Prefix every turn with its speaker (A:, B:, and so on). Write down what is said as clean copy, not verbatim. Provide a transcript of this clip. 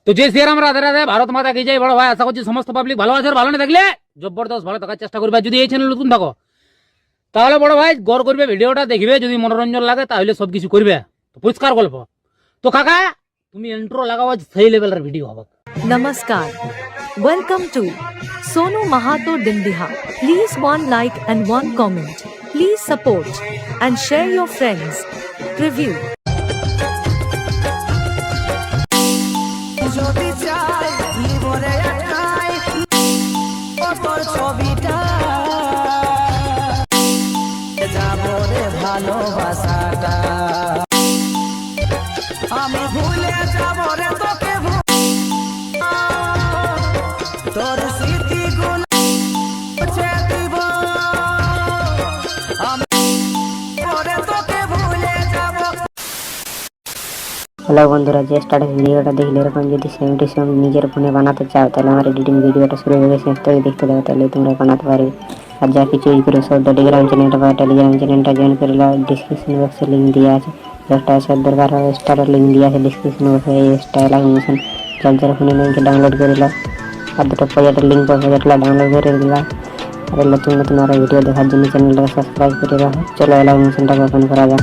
A: তো যে শ্রীরাম রাধে রাধে, ভারত মাতা কি জয়। বড় ভাই আশা করছি সমস্ত পাবলিক ভালো আছে, আর ভালো না থাকলে জবরদস্ত ভালো থাকার চেষ্টা করবে। যদি এই চ্যানেল নতুন থাকো তাহলে বড় ভাই গড় করবে, ভিডিওটা দেখবে, যদি মনোরঞ্জন লাগে তাহলে সবকিছু করবে। তো পরিষ্কার গল্প। তো কাকা তুমি ইন্ট্রো লাগাও, সেই লেভেলের ভিডিও হবে।
B: Namaskar. Welcome to Sonu Mahato Dindiha. Please one like and one comment. Please support and share your friends. Review.
C: যদি চাই জীবনে একটাই তোর ছবিটা যাবো রে ভালোবাসাটা, আমি ভুলে যাবো রে তোকে, তোর স্মৃতিগুলো মুছে দিব, আমি পরে তোকে ভুলে যাবো।
D: হ্যালো বন্ধুরা, যে স্টার্টিং ভিডিওটা দেখলে এরকম যদি সেম টু সেম নিজের ফোনে বানাতে চাও তাহলে আমার এডিটিং ভিডিওটা শুরু হয়ে গেছে, শেষ থেকে দেখতে দাও, তাহলে তোমরা বানাতে পারবে। আর যা কিছু ইউজ করে সব টেলিগ্রাম চ্যানেলটা বা টেলিগ্রাম চ্যানেলটা জয়েন করে নাও, ডিসক্রিপশন বক্সে লিঙ্ক দেওয়া আছে। একটা আসার দরকার হয় স্টারের লিঙ্ক দেওয়া আছে ডিসক্রিপশন বক্সে। এই স্টাইল অ্যানিমেশন যার যার ফোনে লিঙ্কে ডাউনলোড করে নাও, আর দুটো প্রজেক্টের লিঙ্ক পাবে, যেটা ডাউনলোড করে দিলাম। আর নতুন নতুন আরও ভিডিও দেখার জন্য চ্যানেলটাকে সাবস্ক্রাইব করে রাখো। চলো অ্যানিমেশনটাকে ওপেন করা যাক।